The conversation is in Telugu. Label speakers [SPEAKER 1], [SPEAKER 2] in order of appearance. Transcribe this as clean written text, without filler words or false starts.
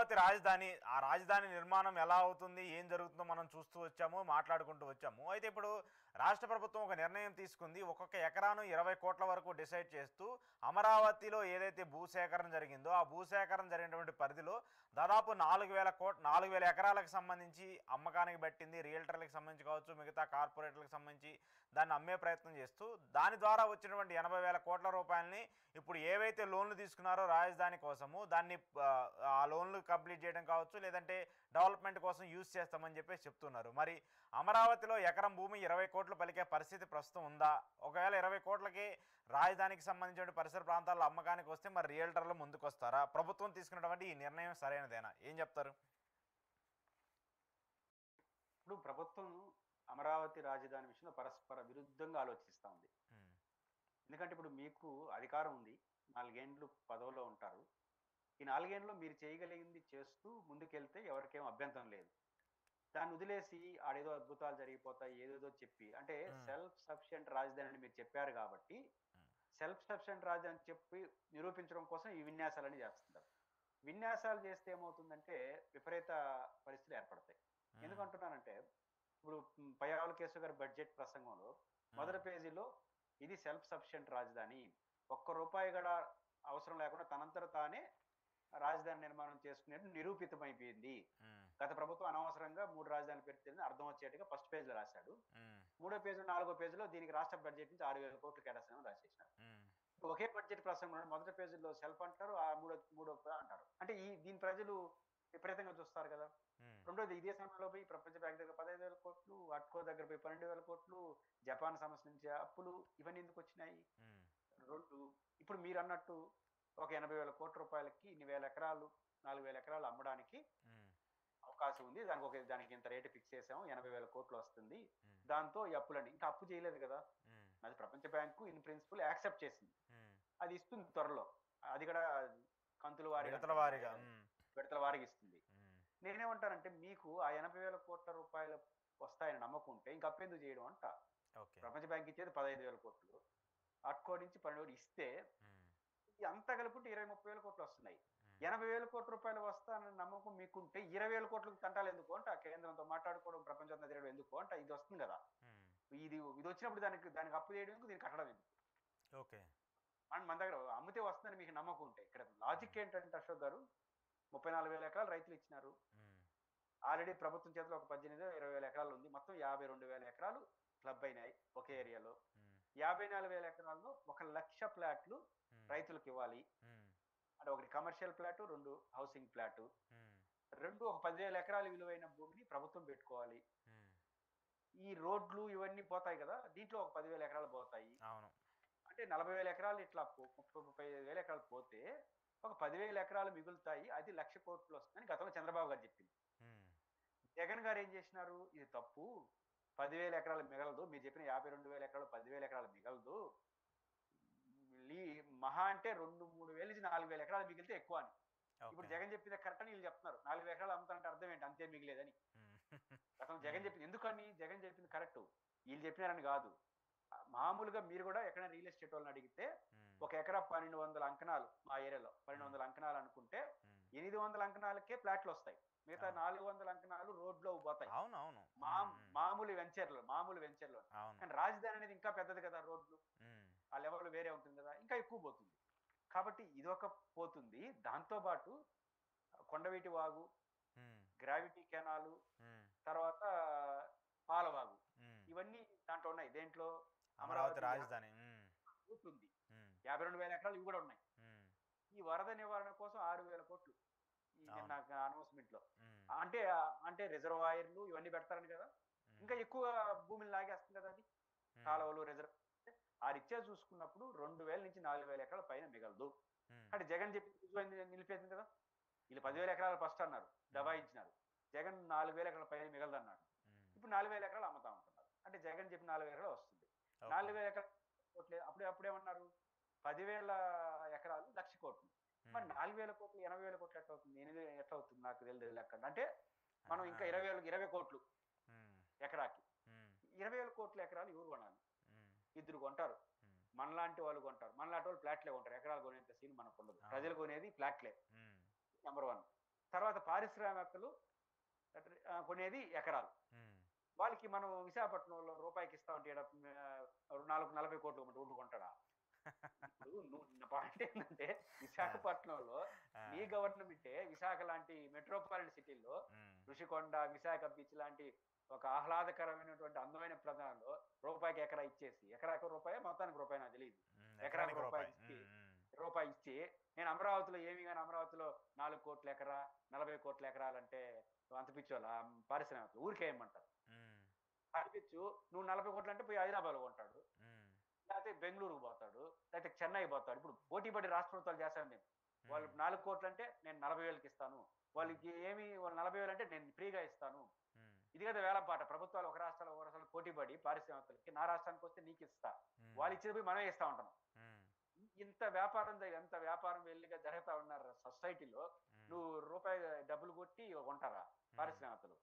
[SPEAKER 1] అమరావతి రాజధాని, ఆ రాజధాని నిర్మాణం ఎలా అవుతుంది, ఏం జరుగుతుందో మనం చూస్తూ వచ్చాము, మాట్లాడుకుంటూ వచ్చాము. అయితే ఇప్పుడు రాష్ట్ర ప్రభుత్వం ఒక నిర్ణయం తీసుకుంది. ఒక్కొక్క ఎకరాను 20 కోట్ల వరకు డిసైడ్ చేస్తూ అమరావతిలో ఏదైతే భూసేకరణ జరిగిందో ఆ భూసేకరణ జరిగినటువంటి పరిధిలో దాదాపు 4,000 ఎకరాలకు సంబంధించి అమ్మకానికి పెట్టింది. రియల్టర్లకు సంబంధించి కావచ్చు, మిగతా కార్పొరేట్లకు సంబంధించి దాన్ని అమ్మే ప్రయత్నం చేస్తూ దాని ద్వారా వచ్చినటువంటి 80,000 కోట్ల రూపాయలని ఇప్పుడు ఏవైతే లోన్లు తీసుకున్నారో రాజధాని కోసము దాన్ని ఆ లోన్లు కంప్లీట్ చేయడం కావచ్చు, లేదంటే డెవలప్మెంట్ కోసం యూజ్ చేస్తామని చెప్పేసి చెప్తున్నారు. మరి అమరావతిలో ఎకరం భూమి 20 కోట్లు పలికే పరిస్థితి ప్రస్తుతం ఉందా? ఒకవేళ 20 కోట్లకి రాజధానికి సంబంధించిన పరిసర ప్రాంతాల్లో అమ్మకానికి వస్తే మరి రియల్టర్లు ముందుకు వస్తారా? ప్రభుత్వం తీసుకున్నటువంటి ఈ నిర్ణయం సరైనదేనా? ఏం చెప్తారు?
[SPEAKER 2] ఇప్పుడు ప్రభుత్వం అమరావతి రాజధాని విషయంలో పరస్పర విరుద్ధంగా ఆలోచిస్తూ ఉంది. ఎందుకంటే ఇప్పుడు మీకు అధికారం ఉంది, 4 ఏండ్లు పదవిలో ఉంటారు. ఈ 4 ఏండ్లో మీరు చేయగలిగింది చేస్తూ ముందుకెళ్తే ఎవరికేం అభ్యంతరం లేదు. దాన్ని వదిలేసి ఆడేదో అద్భుతాలు జరిగిపోతాయి ఏదేదో చెప్పి, అంటే సెల్ఫ్ సఫిషియెంట్ రాజధాని అని మీరు చెప్పారు కాబట్టి సెల్ఫ్ సఫిషియెంట్ రాజధాని చెప్పి నిరూపించడం కోసం ఈ విన్యాసాలని చేస్తున్నారు. విన్యాసాలు చేస్తే ఏమవుతుందంటే విపరీత పరిస్థితులు ఏర్పడతాయి. ఎందుకంటున్నానంటే ఇప్పుడు పయ్యావుల కేశవ్ గారి బడ్జెట్ ప్రసంగంలో మొదటి పేజీలో ఇది సెల్ఫ్ సఫిషియెంట్ రాజధాని, ఒక్క రూపాయి కూడా అవసరం లేకుండా తనంతట తానే రాజధాని నిర్మాణం చేసుకునేట్టు నిరూపితమైపోయింది. గత ప్రభుత్వం అనవసరంగా 3 రాజధానులు పెడితే అర్థం వచ్చేట్టుగా ఫస్ట్ పేజీలో రాశాడు. 3వ పేజీ 4వ పేజీలో దీనికి రాష్ట్ర బడ్జెట్ నుంచి 6,000 కోట్లు కేటాయిస్తామని రాసేసినారు. ఒకే బడ్జెట్ ప్రసంగం మొదటి పేజీలో సెల్ఫ్ అంటారు, ఆ మూడో అంటారు. అంటే దీని ప్రజలు విపరీతంగా చూస్తారు కదా. రెండోది, ఇదే సమయంలో పోయి ప్రపంచ బ్యాంక్ దగ్గర 15,000 కోట్లు, అట్కో దగ్గర పోయి 12,000 కోట్లు, జపాన్ సమస్య నుంచి అప్పులు, ఇవన్నీ ఎందుకు వచ్చినాయి? రెండు, ఇప్పుడు మీరు అన్నట్టు ఒక 80,000 కోట్ల రూపాయలకి ఇన్ని వేల ఎకరాలు 4,000 ఎకరాలు అమ్మడానికి అవకాశం ఉంది. దానికి ఇంత రేటు ఫిక్స్ చేసాము, 80,000 కోట్లు వస్తుంది. దాంతో ఈ అప్పులండి, ఇంకా అప్పు చేయలేదు కదా. అది ప్రపంచ బ్యాంకు ఇన్ ప్రిన్సిపల్ యాక్సెప్ట్ చేసింది, అది ఇస్తుంది త్వరలో. అది కూడా కంతుల విడతల వారిగా ఇస్తుంది. నేనేమంటానంటే మీకు ఆ 80,000 కోట్ల రూపాయలు వస్తాయని నమ్మకుంటే ఇంకా అప్పు ఎందుకు చేయడం అంట. ప్రపంచ బ్యాంక్ ఇచ్చేది 15,000 కోట్లు, అట్కో నుంచి 12,000 ఇస్తే అంతా కలుపుకుంటే 20-30,000 కోట్లు వస్తున్నాయి. 80,000 కోట్ల రూపాయలు వస్తానని నమ్మకం మీకుంటే 20,000 కోట్లకు తంటాలు ఎందుకు అంట, కేంద్రంతో మాట్లాడుకోవడం, ప్రపంచంతో తిరగడం ఎందుకు అంట. ఇది వస్తుంది కదా, ఇది వచ్చినప్పుడు దానికి అప్పు చేయడం ఎందుకు, దీనికి కట్టడం ఎందుకు?
[SPEAKER 1] ఓకే,
[SPEAKER 2] మన దగ్గర అమ్మితే వస్తుందని మీకు నమ్మకం ఉంటే. ఇక్కడ లాజిక్ ఏంటంటే అశోక్ గారు, 34,000 ఎకరాలు రైతులు ఇచ్చినారు. ఆల్రెడీ ప్రభుత్వం చేతిలో ఒక 18,000-20,000 ఎకరాలు ఉంది. మొత్తం 52,000 ఎకరాలు క్లబ్ అయినాయి ఒకే ఏరియాలో. 54,000 ఎకరాల్లో 1,00,000 ప్లాట్లు రైతులకు ఇవ్వాలి. అంటే ఒకటి కమర్షియల్ ప్లాట్, 2 హౌసింగ్ ప్లాట్, 2 ఒక 10,000 ఎకరాలు విలువైన భూమిని ప్రభుత్వం పెట్టుకోవాలి. ఈ రోడ్లు ఇవన్నీ పోతాయి కదా, దీంట్లో ఒక 10,000 ఎకరాలు పోతాయి. అంటే 40,000 ఎకరాలు ఇట్లా 35,000 ఎకరాలు పోతే ఒక 10,000 ఎకరాలు మిగులుతాయి. అది 1,00,000 కోట్లు వస్తుందని గతంలో చంద్రబాబు గారు చెప్పింది. జగన్ గారు ఏం చేసినారు, ఇది తప్పు, 10,000 ఎకరాలు మిగలదు, మీరు చెప్పిన 52,000 ఎకరాలు 10,000 ఎకరాలు మిగలదు, మహా అంటే 2-3 నుంచి 4,000 ఎకరాలు మిగిలితే ఎక్కువ అని. ఇప్పుడు జగన్ చెప్పింది కరెక్ట్ అని వీళ్ళు చెప్తున్నారు. 4,000 ఎకరాలు అమ్ముతారంటే అర్థం ఏంటి, అంతే మిగిలేదని. గతం జగన్ చెప్పింది ఎందుకని, జగన్ చెప్పింది కరెక్ట్, వీళ్ళు చెప్పినారని కాదు. మామూలుగా మీరు కూడా ఎక్కడైనా రియల్ ఎస్టేట్ వాళ్ళని అడిగితే ఒక ఎకరా 1,200 అంకణాలు, మా ఏరియాలో 1,200 అంకణాలు అనుకుంటే 800 అంకణాలకే ప్లాట్లు వస్తాయి, మిగతా 400 అంకణాలు రోడ్లో పోతాయి. మామూలు వెంచర్లో. కానీ రాజధాని అనేది ఇంకా పెద్దది కదా, రోడ్లు ఆ లెవెల్ వేరే ఉంటుంది కదా, ఇంకా ఎక్కువ పోతుంది. కాబట్టి ఇదొక పోతుంది. దాంతో పాటు కొండవీటి వాగు, గ్రావిటీ కెనాలు, తర్వాత పాలవాగు, ఇవన్నీ దాంట్లో ఉన్నాయి. దేంట్లో,
[SPEAKER 1] అమరావతి రాజధాని
[SPEAKER 2] ఉంది. 52,000 ఎకరాలు ఇవి కూడా ఉన్నాయి. ఈ వరద నివారణ కోసం 6,000 కోట్లు నాకు అనౌన్స్మెంట్ లో. అంటే రిజర్వాయర్లు ఇవన్నీ పెడతారని కదా, ఇంకా ఎక్కువ భూమిని లాగేస్తుంది కదా అది, కాలువలు రిజర్వ్. ఆ రీత్యా చూసుకున్నప్పుడు 2,000 నుంచి 4,000 ఎకరాల పైన మిగలదు. అంటే జగన్ చెప్పి నిలిపేసింది కదా. వీళ్ళు 10,000 ఎకరాలు ఫస్ట్ అన్నారు, దబాయించినారు. జగన్ 4,000 ఎకరాల పైన మిగలదు అన్నాడు. ఇప్పుడు 4,000 ఎకరాలు అమ్ముతా ఉంటున్నారు. అంటే జగన్ చెప్పి 4,000 ఎకరాలు వస్తుంది. 4,000 ఎకరాలు అప్పుడేమన్నారు, 10,000 ఎకరాలు 1,00,000 కోట్లు. మరి 4,000 కోట్లు 80,000 కోట్లు ఎట్లా అవుతుంది, ఎట్లా అవుతుంది నాకు తెలియదు లెక్క. అంటే మనం ఇంకా 20 కోట్లు ఎకరాకి, 20,000 కోట్ల ఎకరాలు ఎవరు కొనాలి? ఇద్దరు కొంటారు, మనలాంటి వాళ్ళు కొంటారు. మనలాంటి వాళ్ళు ఫ్లాట్లే కొంటారు, ఎకరాలు కొనేంత సీన్ మనకు ఉండదు. ప్రజలు కొనేది ఫ్లాట్లే, నెంబర్ 1. తర్వాత పారిశ్రామికలు కొనేది ఎకరాలు.
[SPEAKER 1] ఉమ్,
[SPEAKER 2] వాళ్ళకి మనం విశాఖపట్నంలో రూపాయికి ఇస్తామంటే ఈడ 40 కోట్లు రోడ్డు కొంటాడా? ఇప్పుడు నా పాయింట్ ఏంటంటే
[SPEAKER 1] ఆ,
[SPEAKER 2] విశాఖపట్నంలో
[SPEAKER 1] ఆ,
[SPEAKER 2] మీ గవర్నమెంటే విశాఖ లాంటి మెట్రోపాలిటన్ సిటీల్లో
[SPEAKER 1] ఉమ్,
[SPEAKER 2] ఋషికొండ, విశాఖ బీచ్ లాంటి ఒక ఆహ్లాదకరమైనటువంటి అందమైన ప్రదేశంలో రూపాయికి ఎకరా ఇచ్చేసి, ఎకరాకు రూపాయి మొత్తానికి రూపాయి నాకు తెలియదు. ఎకరాకు
[SPEAKER 1] ఎకరానికి
[SPEAKER 2] రూపాయి
[SPEAKER 1] రూపాయి.
[SPEAKER 2] ఇచ్చి రూపాయి ఇచ్చి నేను అమరావతిలో ఏమి కానీ అమరావతిలో 4 కోట్ల ఎకరా 40 కోట్ల ఎకరాలంటే అంత పిచ్చోళ్ళ పారిశ్రామికలు ఊరికే ఏమంటారు అనిపించు. నువ్వు 40 కోట్లు అంటే పోయి హైదరాబాద్లో కొంటాడు, లేకపోతే బెంగళూరుకు పోతాడు, లేకపోతే చెన్నై పోతాడు. ఇప్పుడు పోటీ పడి రాష్ట్ర ప్రభుత్వాలు చేశాను నేను. వాళ్ళు 4 కోట్లు అంటే నేను 40,000కి ఇస్తాను, వాళ్ళకి వాళ్ళు 40,000 అంటే నేను ఫ్రీగా ఇస్తాను. ఇది కదా వేలంపాట. ప్రభుత్వాలు ఒక రాష్ట్రాలు పోటీ పడి పారిశ్రామికలకి నా రాష్ట్రానికి వస్తే నీకు ఇస్తా, వాళ్ళు ఇచ్చేది పోయి మనమే ఇస్తా ఉంటాం. ఎంత వ్యాపారం వెళ్ళిగా జరుగుతా ఉన్నారు సొసైటీలో. నువ్వు రూపాయి డబ్బులు కొట్టి కొంటారా పారిశ్రామికలు?